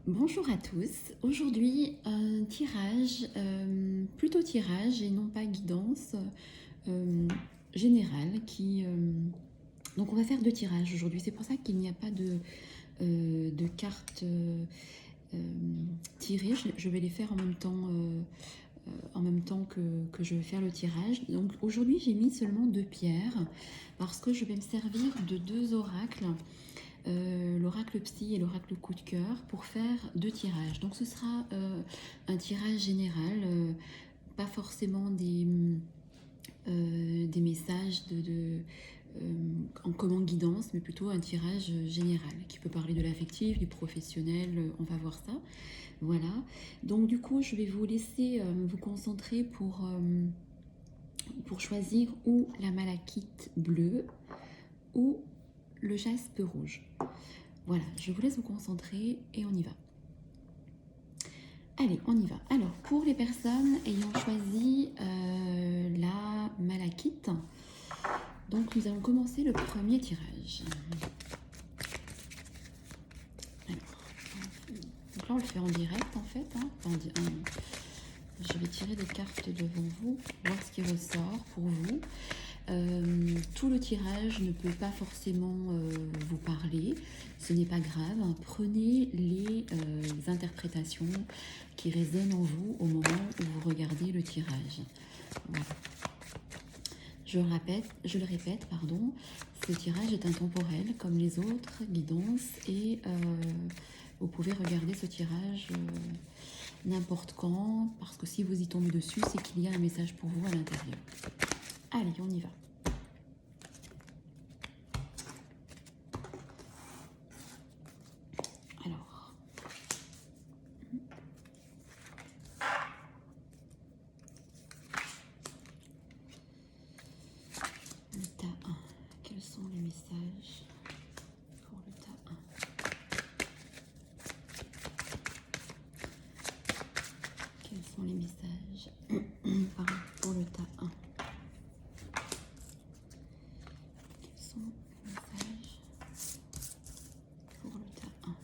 Bonjour à tous. Aujourd'hui, un tirage, plutôt tirage et non pas guidance euh, générale. Donc, on va faire deux tirages aujourd'hui. C'est pour ça qu'il n'y a pas de cartes euh, tirées. Je vais les faire en même temps que je vais faire le tirage. Donc, aujourd'hui, j'ai mis seulement deux pierres parce que je vais me servir de deux oracles. L'oracle psy et l'oracle coup de cœur pour faire deux tirages. Donc ce sera un tirage général, pas forcément des messages en comment guidance, mais plutôt un tirage général qui peut parler de l'affectif, du professionnel, on va voir ça. Voilà. Donc du coup, je vais vous laisser vous concentrer pour choisir ou la malachite bleue ou le jaspe rouge. Voilà, je vous laisse vous concentrer et on y va. Allez, on y va. Alors, pour les personnes ayant choisi la malachite, donc nous allons commencer le premier tirage. Alors, donc là on le fait en direct en fait. Je vais tirer des cartes devant vous, voir ce qui ressort pour vous. Tout le tirage ne peut pas forcément vous parler, ce n'est pas grave. Prenez les interprétations qui résonnent en vous au moment où vous regardez le tirage. Voilà. Je le répète, pardon, ce tirage est intemporel comme les autres guidances et vous pouvez regarder ce tirage n'importe quand parce que si vous y tombez dessus, c'est qu'il y a un message pour vous à l'intérieur. Allez, on y va. Alors, le tas 1, quels sont les messages pour le tas 1? Quels sont les messages pardon, pour le tas 1? Quels sont les messages pour le tas 1?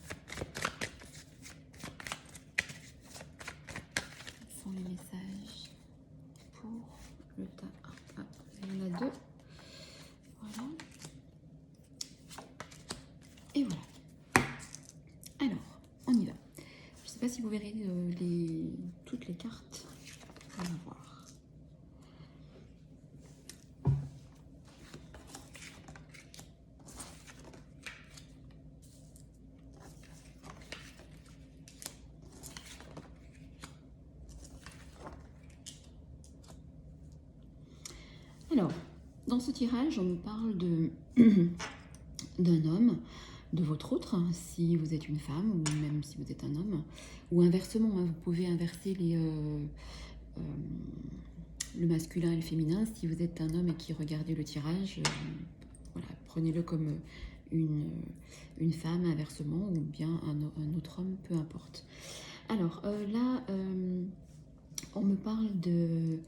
Quels sont les messages pour le tas 1? Ah, il y en a deux. Voilà. Et voilà. Alors, on y va. Je ne sais pas si vous verrez toutes les cartes. On va voir. Alors, dans ce tirage, on nous parle d'un homme, de votre autre, si vous êtes une femme, ou même si vous êtes un homme, ou inversement, hein, vous pouvez inverser le masculin et le féminin. Si vous êtes un homme et qui regardez le tirage, voilà, prenez-le comme une femme, inversement, ou bien un autre homme, peu importe. Alors là, on me parle d'un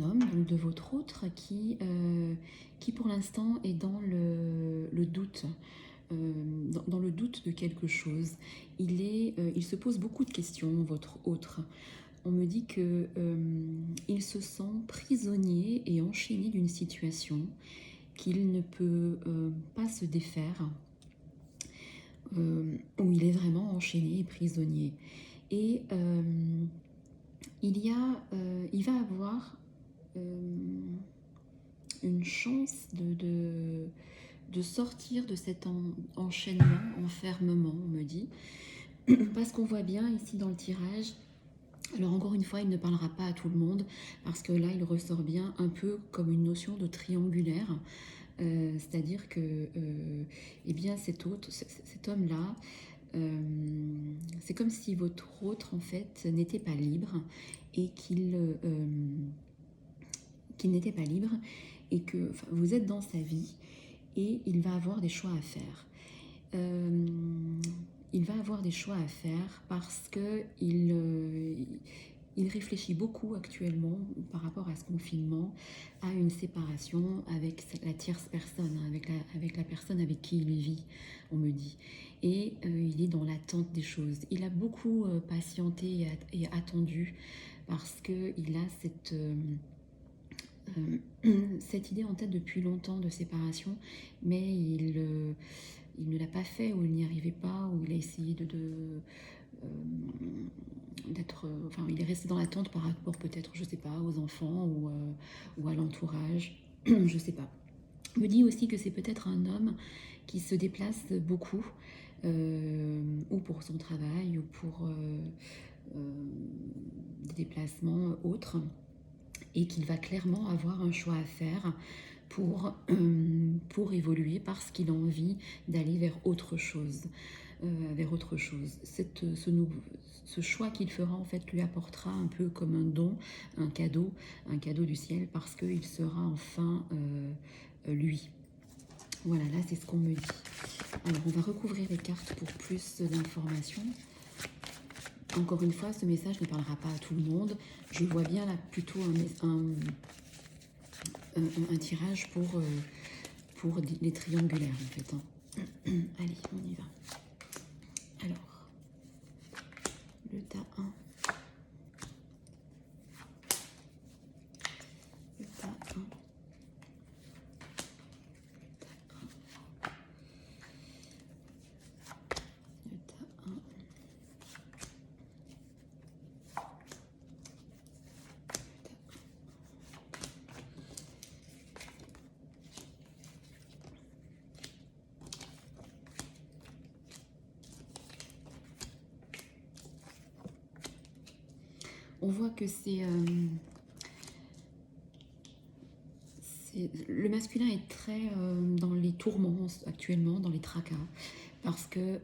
homme, donc de votre autre, qui pour l'instant est dans le doute, dans le doute de quelque chose. Il se pose beaucoup de questions, votre autre. On me dit que il se sent prisonnier et enchaîné d'une situation qu'il ne peut pas se défaire, où il est vraiment enchaîné et prisonnier. Et il va avoir une chance de sortir de cet enchaînement, enfermement, on me dit, parce qu'on voit bien ici dans le tirage. Alors encore une fois, il ne parlera pas à tout le monde, parce que là, il ressort bien un peu comme une notion de triangulaire, c'est-à-dire que eh bien, cet homme-là, c'est comme si votre autre, en fait, n'était pas libre et qu'il n'était pas libre et que enfin, vous êtes dans sa vie et il va avoir des choix à faire. Il va avoir des choix à faire parce que il réfléchit beaucoup actuellement par rapport à ce confinement, à une séparation avec la tierce personne, hein, avec la personne avec qui il vit, on me dit. Et il est dans l'attente des choses. Il a beaucoup patienté et attendu parce qu'il a cette idée en tête depuis longtemps de séparation, mais il ne l'a pas fait, ou il n'y arrivait pas, ou il a essayé d'être, enfin, il est resté dans l'attente par rapport peut-être, je sais pas, aux enfants ou à l'entourage, je sais pas. Il me dit aussi que c'est peut-être un homme qui se déplace beaucoup, ou pour son travail, ou pour des déplacements autres, et qu'il va clairement avoir un choix à faire pour évoluer parce qu'il a envie d'aller vers autre chose. Vers autre chose. Ce choix qu'il fera en fait lui apportera un peu comme un don, un cadeau du ciel parce qu'il sera enfin lui. Voilà, là c'est ce qu'on me dit. Alors on va recouvrir les cartes pour plus d'informations. Encore une fois, ce message ne parlera pas à tout le monde. Je vois bien là plutôt un tirage pour les triangulaires en fait. Hein. Allez, on y va. Alors, le tas 1, le tas 1, le tas 1, le tas 1. On voit que le masculin est très dans les tourments actuellement, dans les tracas, parce que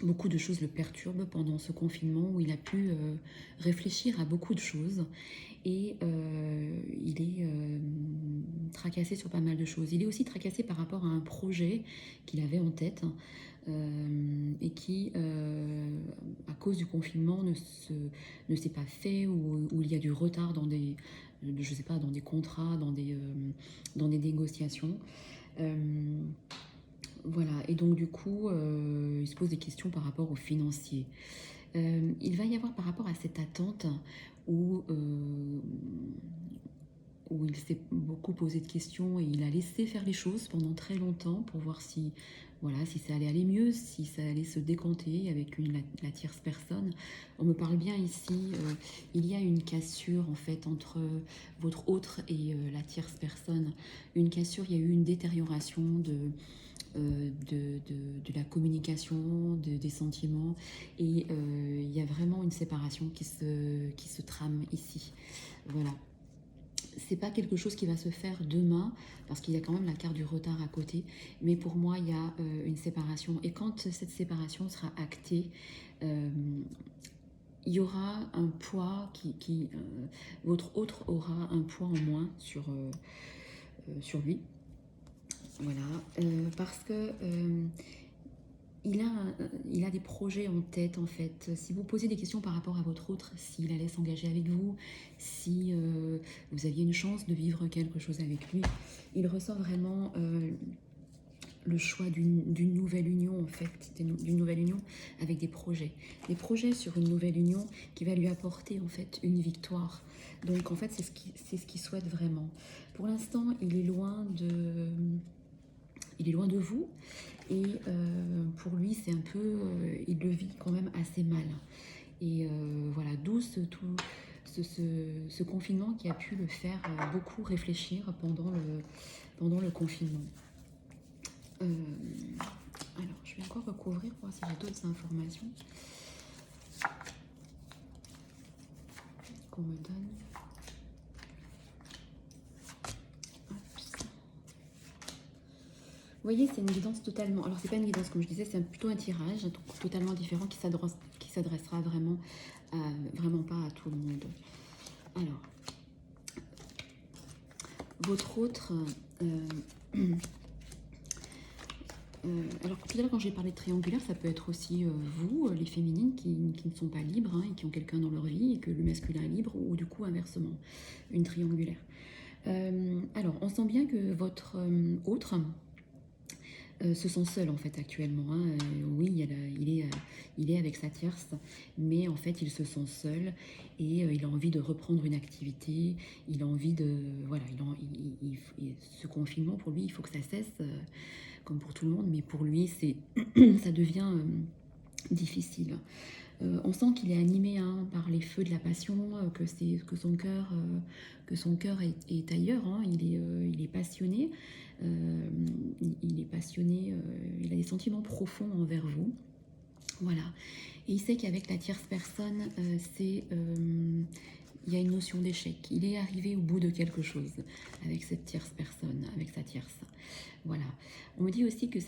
beaucoup de choses le perturbent pendant ce confinement où il a pu réfléchir à beaucoup de choses et il est tracassé sur pas mal de choses. Il est aussi tracassé par rapport à un projet qu'il avait en tête et qui, à cause du confinement, ne s'est pas fait ou il y a du retard dans je sais pas, dans des contrats, dans des négociations. Voilà, et donc du coup, il se pose des questions par rapport aux financiers. Il va y avoir par rapport à cette attente où, où il s'est beaucoup posé de questions et il a laissé faire les choses pendant très longtemps pour voir si, voilà, si ça allait aller mieux, si ça allait se décanter avec la tierce personne. On me parle bien ici, il y a une cassure en fait entre votre autre et la tierce personne. Une cassure, il y a eu une détérioration de la communication, des sentiments, et il y a vraiment une séparation qui se trame ici. Voilà. C'est pas quelque chose qui va se faire demain, parce qu'il y a quand même la carte du retard à côté, mais pour moi, il y a une séparation. Et quand cette séparation sera actée, il y aura un poids votre autre aura un poids en moins sur lui. Voilà, parce que il a des projets en tête en fait. Si vous posez des questions par rapport à votre autre, s'il allait s'engager avec vous, si vous aviez une chance de vivre quelque chose avec lui, il ressent vraiment le choix d'une nouvelle union en fait, d'une nouvelle union avec des projets sur une nouvelle union qui va lui apporter en fait une victoire. Donc en fait c'est ce qu'il souhaite vraiment. Pour l'instant il est loin de vous et pour lui c'est un peu, il le vit quand même assez mal. Et voilà, d'où ce confinement qui a pu le faire beaucoup réfléchir pendant le confinement. Alors, je vais encore recouvrir pour voir si j'ai d'autres informations qu'on me donne. Vous voyez, c'est une guidance totalement... Alors, c'est pas une guidance, comme je disais, c'est plutôt un tirage totalement différent qui s'adressera vraiment pas à tout le monde. Alors, votre autre... Alors tout à l'heure, quand j'ai parlé de triangulaire, ça peut être aussi vous, les féminines qui ne sont pas libres hein, et qui ont quelqu'un dans leur vie et que le masculin est libre, ou du coup inversement, une triangulaire. Alors, on sent bien que votre autre se sent seul en fait actuellement, hein. Oui, il est avec sa tierce, mais en fait il se sent seul et il a envie de reprendre une activité. Il a envie de voilà, ce confinement pour lui, il faut que ça cesse, comme pour tout le monde, mais pour lui c'est ça devient difficile. On sent qu'il est animé hein, par les feux de la passion, que son cœur est ailleurs. Hein. Il est passionné. Il est passionné. Il a des sentiments profonds envers vous. Voilà. Et il sait qu'avec la tierce personne, il y a une notion d'échec. Il est arrivé au bout de quelque chose avec cette tierce personne, avec sa tierce. Voilà. On me dit aussi que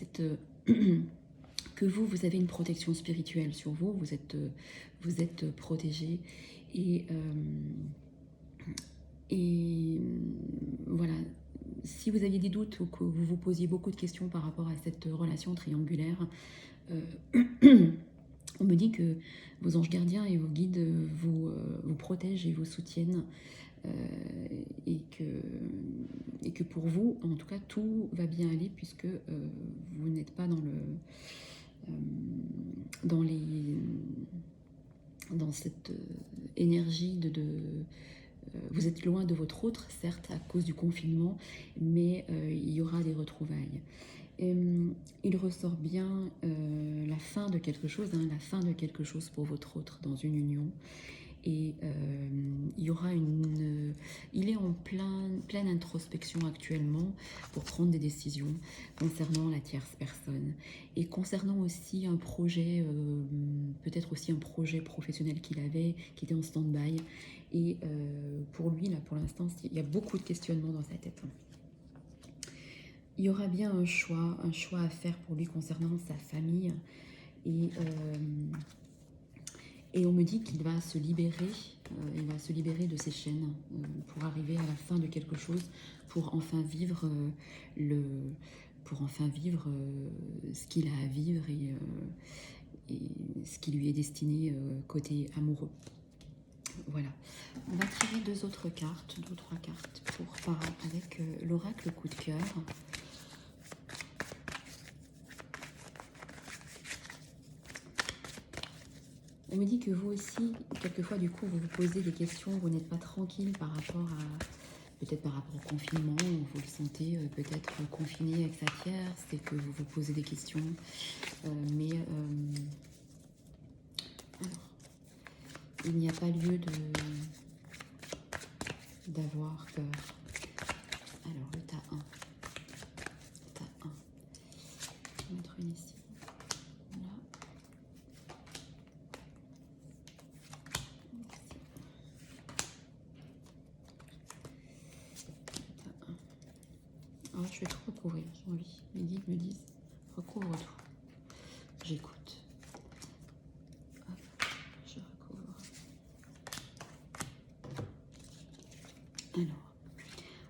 que vous avez une protection spirituelle sur vous, vous êtes protégé et voilà. Si vous aviez des doutes ou que vous vous posiez beaucoup de questions par rapport à cette relation triangulaire, on me dit que vos anges gardiens et vos guides vous protègent et vous soutiennent et que pour vous, en tout cas, tout va bien aller puisque vous n'êtes pas dans cette énergie vous êtes loin de votre autre, certes, à cause du confinement, mais il y aura des retrouvailles. Il ressort bien la fin de quelque chose, hein, la fin de quelque chose pour votre autre dans une union. Et il y aura il est en pleine introspection actuellement pour prendre des décisions concernant la tierce personne et concernant aussi un projet, peut-être aussi un projet professionnel qu'il avait, qui était en stand-by. Et pour lui, là, pour l'instant, il y a beaucoup de questionnements dans sa tête. Il y aura bien un choix à faire pour lui concernant sa famille. Et on me dit qu'il va se libérer, de ses chaînes pour arriver à la fin de quelque chose, pour enfin vivre ce qu'il a à vivre et ce qui lui est destiné côté amoureux. Voilà. On va tirer deux ou trois cartes avec l'oracle coup de cœur. On me dit que vous aussi, quelquefois, du coup, vous vous posez des questions, vous n'êtes pas tranquille peut-être par rapport au confinement, vous le sentez peut-être confiné avec sa tierce et que vous vous posez des questions. Alors, il n'y a pas lieu d'avoir peur. Alors, le tas 1. Je vais mettre une ici. Ah, je vais tout recouvrir, j'ai envie. Mes guides me disent recouvre tout. J'écoute. Hop, je recouvre. Alors,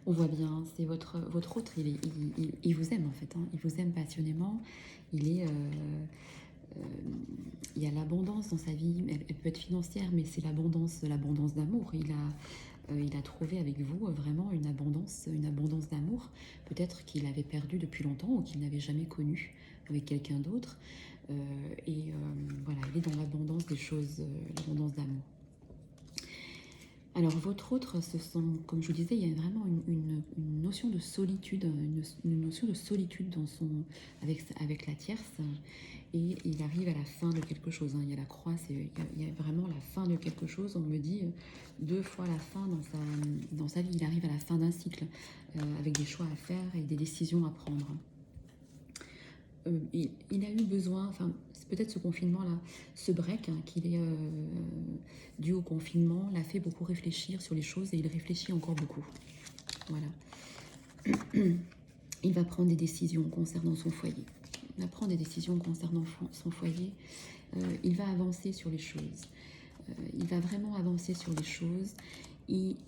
on voit bien, c'est votre autre, il vous aime en fait. Hein. Il vous aime passionnément. Il y a l'abondance dans sa vie. Elle peut être financière, mais c'est l'abondance d'amour. Il a trouvé avec vous vraiment une abondance d'amour, peut-être qu'il avait perdu depuis longtemps ou qu'il n'avait jamais connu avec quelqu'un d'autre. Voilà, il est dans l'abondance des choses, l'abondance d'amour. Alors votre autre, comme je vous disais, il y a vraiment une notion de solitude, une notion de solitude avec la tierce, et il arrive à la fin de quelque chose. Hein. Il y a la croix, il y a vraiment la fin de quelque chose. On me dit 2 fois la fin dans sa vie. Il arrive à la fin d'un cycle, avec des choix à faire et des décisions à prendre. Il a eu besoin, enfin peut-être ce confinement-là, ce break hein, qu'il est dû au confinement, l'a fait beaucoup réfléchir sur les choses et il réfléchit encore beaucoup. Voilà. Il va prendre des décisions concernant son foyer. Il va prendre des décisions concernant son foyer. Il va avancer sur les choses. Il va vraiment avancer sur les choses. Il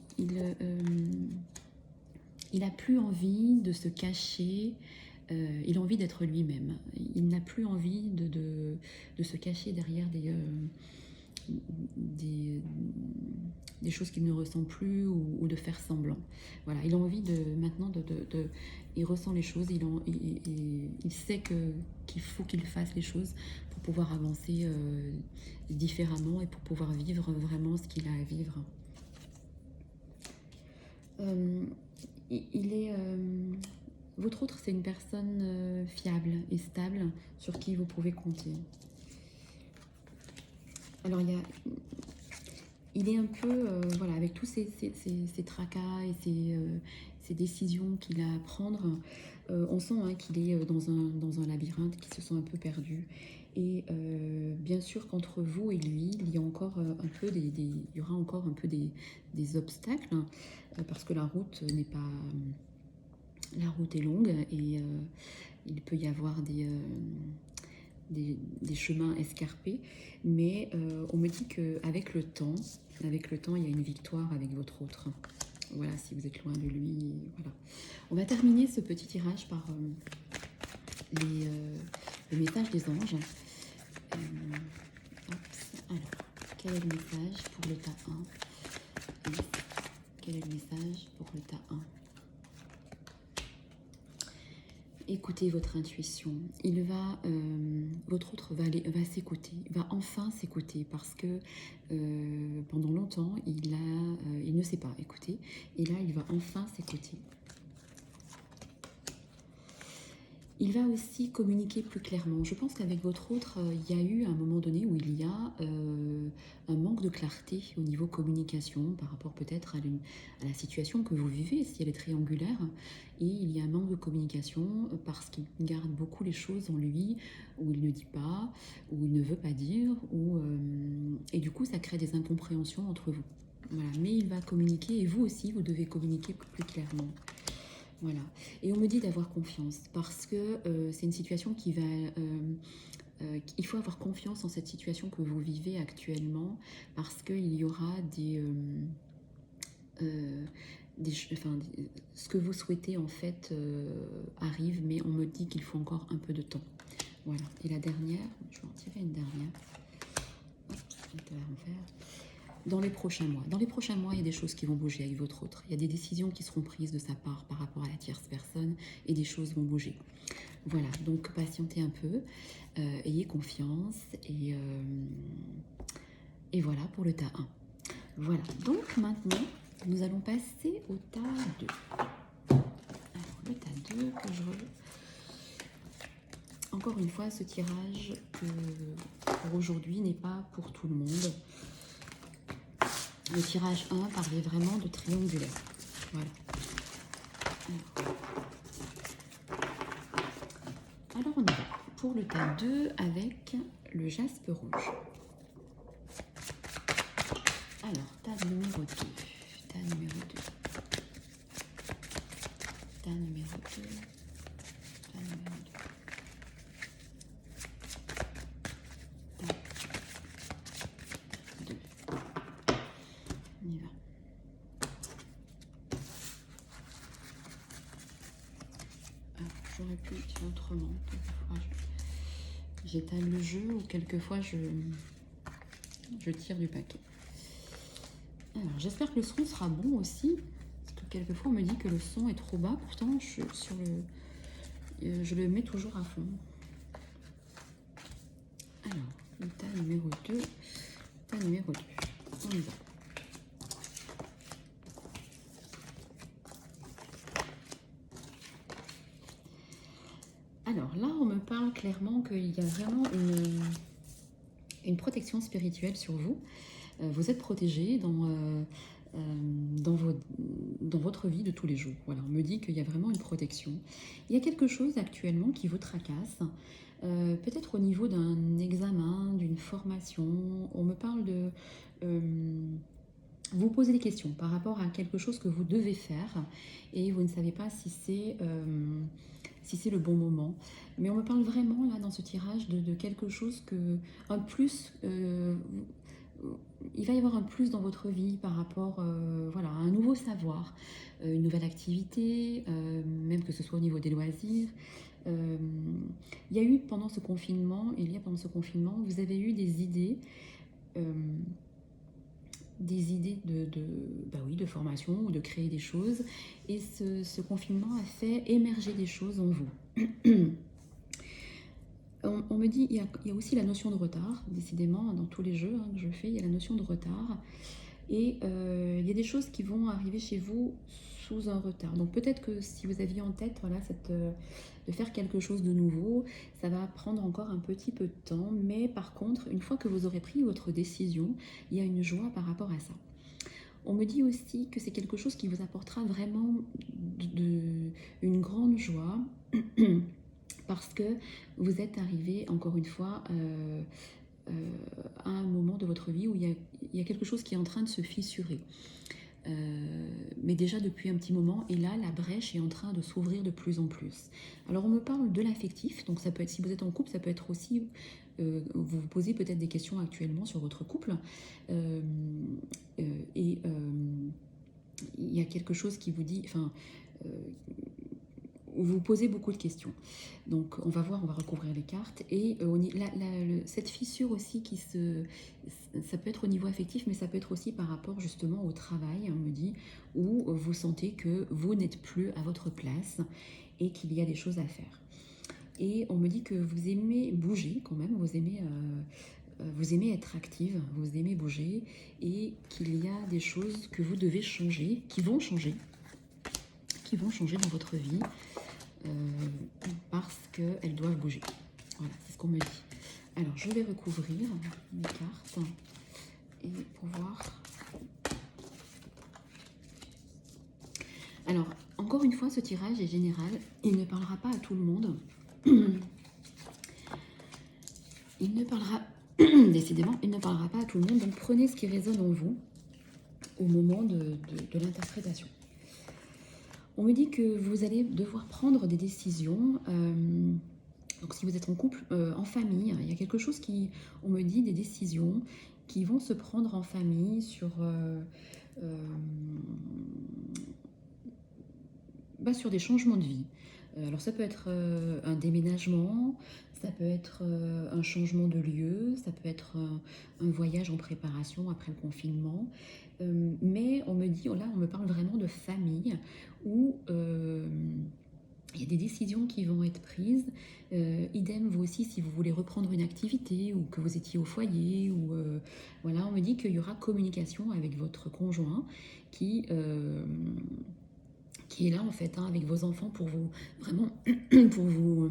a plus envie de se cacher Il a envie d'être lui-même. Il n'a plus envie de se cacher derrière des, des choses qu'il ne ressent plus ou de faire semblant. Voilà, il a envie maintenant il ressent les choses, il sait qu'il faut qu'il fasse les choses pour pouvoir avancer différemment et pour pouvoir vivre vraiment ce qu'il a à vivre. Il est... votre autre, c'est une personne fiable et stable sur qui vous pouvez compter. Alors, il est un peu, voilà, avec tous ces tracas et ces décisions qu'il a à prendre, on sent qu'il est dans un labyrinthe, qu'il se sent un peu perdu. Et bien sûr qu'entre vous et lui, il y a encore un peu il y aura encore un peu des obstacles, hein, parce que la route n'est pas... La route est longue et il peut y avoir des chemins escarpés, mais on me dit qu'avec le temps, il y a une victoire avec votre autre. Voilà, si vous êtes loin de lui, voilà. On va terminer ce petit tirage par le message des anges. Alors, quel est le message pour le tas 1 et quel est le message pour le tas 1? Écoutez votre intuition. Votre autre va s'écouter, va enfin s'écouter parce que pendant longtemps, il ne s'est pas écouté et là, il va enfin s'écouter. Il va aussi communiquer plus clairement. Je pense qu'avec votre autre, il y a eu un moment donné où il y a un manque de clarté au niveau communication par rapport peut-être à la situation que vous vivez, si elle est triangulaire. Et il y a un manque de communication parce qu'il garde beaucoup les choses en lui, où il ne dit pas, où il ne veut pas dire, et du coup ça crée des incompréhensions entre vous. Voilà. Mais il va communiquer et vous aussi, vous devez communiquer plus clairement. Voilà. Et on me dit d'avoir confiance parce que c'est une situation qui va... il faut avoir confiance en cette situation que vous vivez actuellement parce qu'il y aura ce que vous souhaitez en fait arrive, mais on me dit qu'il faut encore un peu de temps. Voilà. Et la dernière, je vais en tirer une dernière. Hop, je vais en faire. Dans les prochains mois. Dans les prochains mois, il y a des choses qui vont bouger avec votre autre. Il y a des décisions qui seront prises de sa part par rapport à la tierce personne et des choses vont bouger. Voilà, donc patientez un peu, ayez confiance et voilà pour le tas 1. Voilà, donc maintenant, nous allons passer au tas 2. Alors, le tas 2 que je... Encore une fois, ce tirage pour aujourd'hui n'est pas pour tout le monde. Le tirage 1 parlait vraiment de triangulaire. Voilà. Alors on y va. Pour le tas 2 avec le jaspe rouge. Alors, tas numéro 2. Tas numéro 2. Tas numéro 2. Tas numéro 2. Tas 2. On y va. J'aurais pu tirer autrement. Quelquefois, j'étale le jeu ou quelquefois je tire du paquet. Alors, j'espère que le son sera bon aussi. Parce que quelquefois, on me dit que le son est trop bas. Pourtant, je le mets toujours à fond. Alors, le tas numéro 2. Tas numéro 2. On y va. Alors là, on me parle clairement qu'il y a vraiment une protection spirituelle sur vous. Vous êtes protégé dans votre vie de tous les jours. Voilà, on me dit qu'il y a vraiment une protection. Il y a quelque chose actuellement qui vous tracasse, peut-être au niveau d'un examen, d'une formation. On me parle de... vous posez des questions par rapport à quelque chose que vous devez faire et vous ne savez pas si c'est le bon moment. Mais on me parle vraiment là dans ce tirage de quelque chose un plus, il va y avoir un plus dans votre vie par rapport voilà, à un nouveau savoir, une nouvelle activité, même que ce soit au niveau des loisirs. Euh, il y a eu pendant ce confinement, vous avez eu euh, des idées bah oui, de formation ou de créer des choses. Et ce confinement a fait émerger des choses en vous. On me dit, il y a aussi la notion de retard, décidément, dans tous les jeux que je fais, il y a la notion de retard. Et il y a des choses qui vont arriver chez vous sous un retard. Donc peut-être que si vous aviez en tête voilà, de faire quelque chose de nouveau, ça va prendre encore un petit peu de temps. Mais par contre, une fois que vous aurez pris votre décision, il y a une joie par rapport à ça. On me dit aussi que c'est quelque chose qui vous apportera vraiment une grande joie parce que vous êtes arrivé, encore une fois, à un moment de votre vie où il y a quelque chose qui est en train de se fissurer. Mais déjà depuis un petit moment, et là, la brèche est en train de s'ouvrir de plus en plus. Alors, on me parle de l'affectif, donc ça peut être, si vous êtes en couple, ça peut être aussi, vous vous posez peut-être des questions actuellement sur votre couple, et il y a quelque chose qui vous dit, enfin, vous vous posez beaucoup de questions. Donc on va voir, on va recouvrir les cartes. Et cette fissure aussi ça peut être au niveau affectif, mais ça peut être aussi par rapport justement au travail, on me dit, où vous sentez que vous n'êtes plus à votre place et qu'il y a des choses à faire. Et on me dit que vous aimez bouger quand même, vous aimez être active, vous aimez bouger, et qu'il y a des choses que vous devez changer, qui vont changer dans votre vie. Parce qu'elles doivent bouger. Voilà, c'est ce qu'on me dit. Alors, je vais recouvrir mes cartes et pour voir. Alors, encore une fois, ce tirage est général. Il ne parlera pas à tout le monde. Il ne parlera, décidément, il ne parlera pas à tout le monde. Donc, prenez ce qui résonne en vous au moment de l'interprétation. On me dit que vous allez devoir prendre des décisions. Donc si vous êtes en couple, en famille, il y a quelque chose on me dit, des décisions qui vont se prendre en famille sur des changements de vie. Alors ça peut être un déménagement, ça peut être un changement de lieu, ça peut être un voyage en préparation après le confinement. Mais on me dit, là on me parle vraiment de famille où il y a des décisions qui vont être prises. Idem, vous aussi, si vous voulez reprendre une activité ou que vous étiez au foyer. Voilà, on me dit qu'il y aura communication avec votre conjoint qui est là en fait, avec vos enfants pour vous vraiment pour vous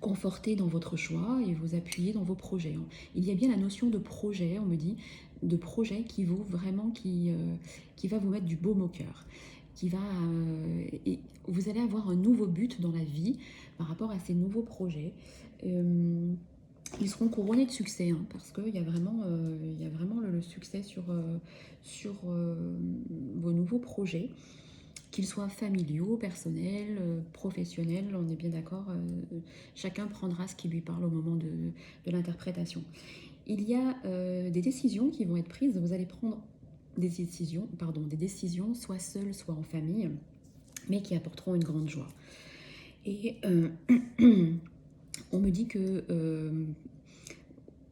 conforter dans votre choix et vous appuyer dans vos projets. Il y a bien la notion de projet, on me dit, de projet qui va vous mettre du baume au cœur. Et vous allez avoir un nouveau but dans la vie par rapport à ces nouveaux projets. Ils seront couronnés de succès, parce qu'il y a vraiment, le succès sur vos nouveaux projets, qu'ils soient familiaux, personnels, professionnels, on est bien d'accord, chacun prendra ce qui lui parle au moment de l'interprétation. Il y a des décisions qui vont être prises, vous allez prendre des décisions soit seules, soit en famille, mais qui apporteront une grande joie. Et on me dit que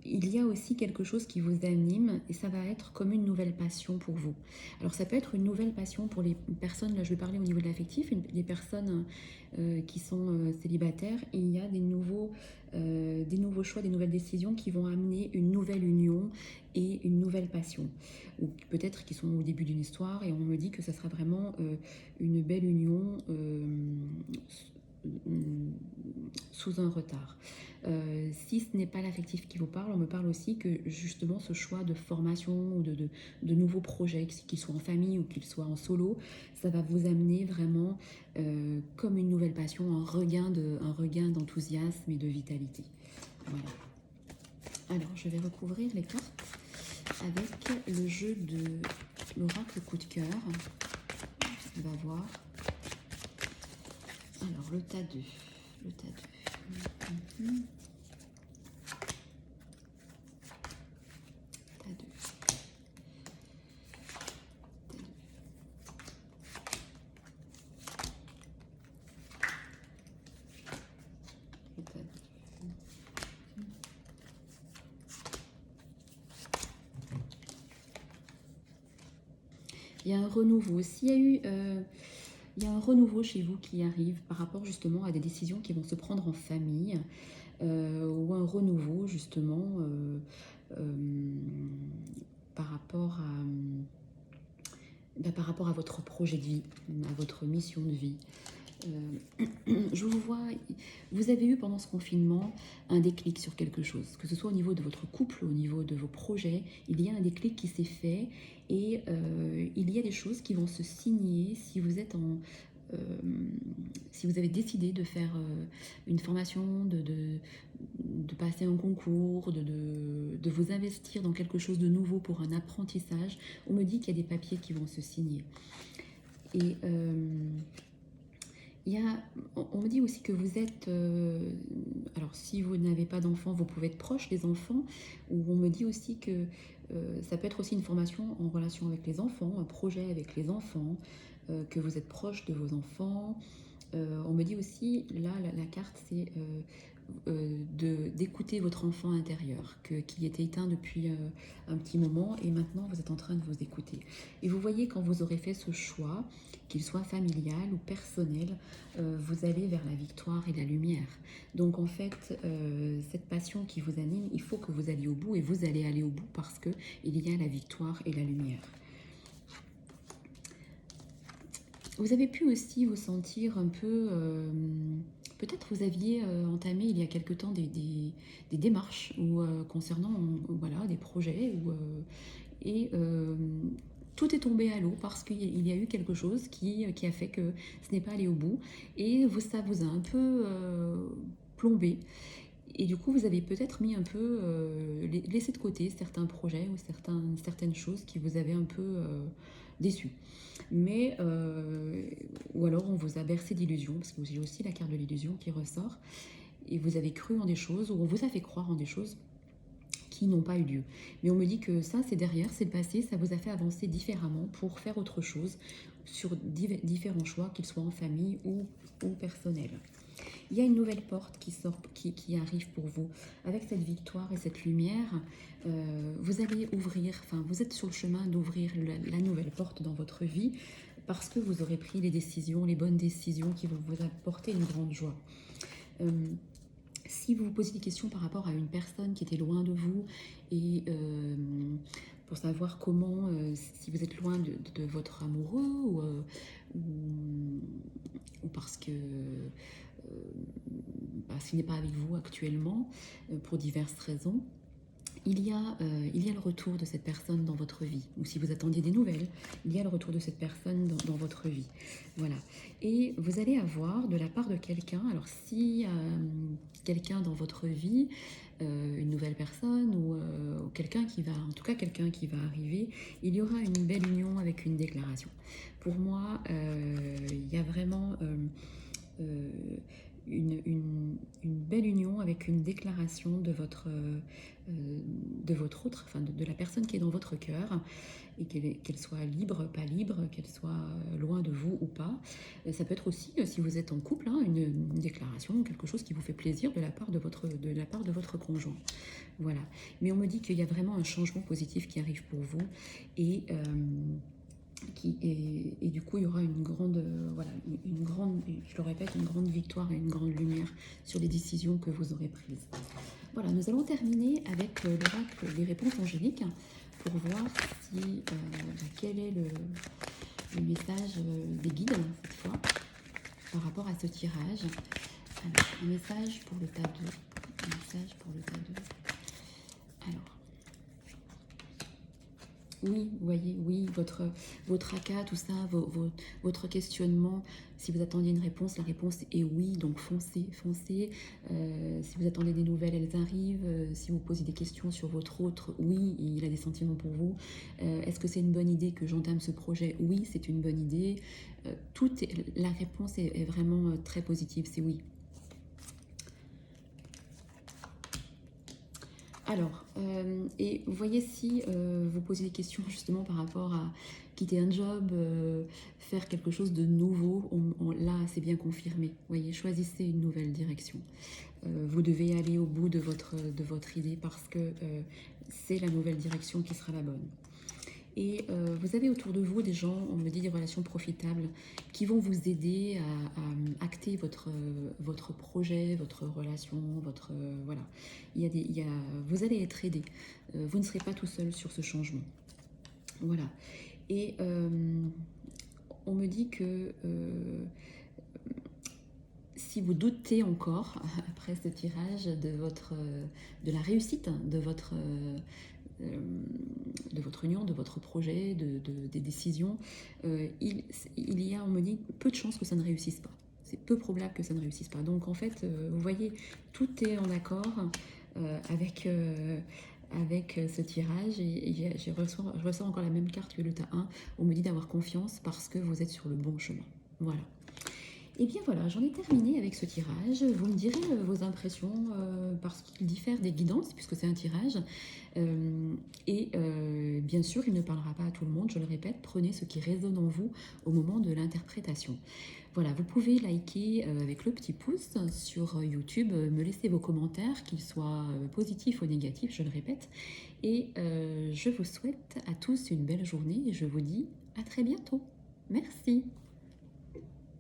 il y a aussi quelque chose qui vous anime et ça va être comme une nouvelle passion pour vous. Alors ça peut être une nouvelle passion pour les personnes, là je vais parler au niveau de l'affectif, les personnes qui sont célibataires. Il y a des nouveaux choix, des nouvelles décisions qui vont amener une nouvelle union et une nouvelle passion. Ou peut-être qu'ils sont au début d'une histoire et on me dit que ça sera vraiment une belle union sous un retard. Si ce n'est pas l'affectif qui vous parle, on me parle aussi que justement ce choix de formation ou de nouveaux projets, qu'ils soient en famille ou qu'ils soient en solo, ça va vous amener vraiment comme une nouvelle passion, un regain d'enthousiasme et de vitalité. Voilà. Alors, je vais recouvrir les cartes avec le jeu de l'oracle coup de cœur. On va voir. Alors, le tas 2. Le tas 2. Tas 2. Il y a un renouveau. S'il y a eu, il y a un renouveau chez vous qui arrive par rapport justement à des décisions qui vont se prendre en famille, ou un renouveau justement euh, par rapport à, par rapport à votre projet de vie, à votre mission de vie. Je vous vois, vous avez eu pendant ce confinement un déclic sur quelque chose, que ce soit au niveau de votre couple, au niveau de vos projets, il y a un déclic qui s'est fait et il y a des choses qui vont se signer si vous êtes en... euh, si vous avez décidé de faire une formation, de passer un concours, de vous investir dans quelque chose de nouveau pour un apprentissage, on me dit qu'il y a des papiers qui vont se signer. Et il y a, on me dit aussi que vous êtes, alors si vous n'avez pas d'enfants, vous pouvez être proche des enfants, ou on me dit aussi que ça peut être aussi une formation en relation avec les enfants, un projet avec les enfants, que vous êtes proche de vos enfants. On me dit aussi, là, la carte, c'est d'écouter votre enfant intérieur, qui était éteint depuis un petit moment, et maintenant vous êtes en train de vous écouter. Et vous voyez, quand vous aurez fait ce choix, qu'il soit familial ou personnel, vous allez vers la victoire et la lumière. Donc en fait, cette passion qui vous anime, il faut que vous alliez au bout, et vous allez aller au bout parce que il y a la victoire et la lumière. Vous avez pu aussi vous sentir un peu... peut-être vous aviez entamé il y a quelque temps des démarches ou, concernant voilà, des projets et tout est tombé à l'eau parce qu'il y a eu quelque chose qui a fait que ce n'est pas allé au bout et ça vous a un peu plombé. Et du coup, vous avez peut-être mis un peu, laissé de côté certains projets ou certaines choses qui vous avaient un peu déçu. Mais, ou alors on vous a bercé d'illusions, parce que j'ai aussi la carte de l'illusion qui ressort, et vous avez cru en des choses, ou on vous a fait croire en des choses qui n'ont pas eu lieu. Mais on me dit que ça, c'est derrière, c'est le passé, ça vous a fait avancer différemment pour faire autre chose sur différents choix, qu'ils soient en famille ou personnels. Il y a une nouvelle porte qui sort, qui arrive pour vous. Avec cette victoire et cette lumière, vous allez ouvrir, enfin vous êtes sur le chemin d'ouvrir la nouvelle porte dans votre vie parce que vous aurez pris les décisions, les bonnes décisions qui vont vous apporter une grande joie. Si vous vous posez des questions par rapport à une personne qui était loin de vous et pour savoir comment, si vous êtes loin de votre amoureux ou parce que s'il n'est pas avec vous actuellement pour diverses raisons, il y a le retour de cette personne dans votre vie. Ou si vous attendiez des nouvelles, il y a le retour de cette personne dans votre vie. Voilà. Et vous allez avoir de la part de quelqu'un, alors si quelqu'un dans votre vie, une nouvelle personne ou quelqu'un qui va, en tout cas quelqu'un qui va arriver, il y aura une belle union avec une déclaration. Pour moi, il y a vraiment... une belle union avec une déclaration de votre autre, enfin de la personne qui est dans votre cœur, et qu'elle soit libre, pas libre, qu'elle soit loin de vous ou pas. Ça peut être aussi, si vous êtes en couple, hein, une déclaration, quelque chose qui vous fait plaisir de la part de votre conjoint. Voilà. Mais on me dit qu'il y a vraiment un changement positif qui arrive pour vous et et du coup il y aura une grande, voilà, une grande, je le répète, une grande victoire et une grande lumière sur les décisions que vous aurez prises. Voilà, nous allons terminer avec l'oracle des réponses angéliques pour voir si, quel est le message des guides cette fois par rapport à ce tirage. Alors, un message pour le tas 2. Un message pour le tas 2. Alors, oui, vous voyez, oui, vos tracas, tout ça, votre questionnement. Si vous attendiez une réponse, la réponse est oui, donc foncez, foncez. Si vous attendez des nouvelles, elles arrivent. Si vous posez des questions sur votre autre, oui, il a des sentiments pour vous. Est-ce que c'est une bonne idée que j'entame ce projet? Oui, c'est une bonne idée. La réponse est vraiment très positive, c'est oui. Alors, et vous voyez, si vous posez des questions justement par rapport à quitter un job, faire quelque chose de nouveau, là c'est bien confirmé. Vous voyez, choisissez une nouvelle direction. Vous devez aller au bout de votre idée parce que c'est la nouvelle direction qui sera la bonne. Et vous avez autour de vous des gens, on me dit des relations profitables, qui vont vous aider à acter votre projet, votre relation, votre... voilà. Vous allez être aidé. Vous ne serez pas tout seul sur ce changement. Voilà. Et on me dit que si vous doutez encore, après ce tirage, de la réussite de votre union, de votre projet, des décisions, il y a, on me dit, peu de chances que ça ne réussisse pas. C'est peu probable que ça ne réussisse pas. Donc en fait, vous voyez, tout est en accord avec ce tirage. Et je ressens encore la même carte que le tas 1. On me dit d'avoir confiance parce que vous êtes sur le bon chemin. Voilà. Et bien voilà, j'en ai terminé avec ce tirage. Vous me direz vos impressions parce qu'il diffère des guidances puisque c'est un tirage. Bien sûr, il ne parlera pas à tout le monde, je le répète, prenez ce qui résonne en vous au moment de l'interprétation. Voilà, vous pouvez liker avec le petit pouce sur YouTube, me laisser vos commentaires, qu'ils soient positifs ou négatifs, je le répète. Et je vous souhaite à tous une belle journée et je vous dis à très bientôt. Merci.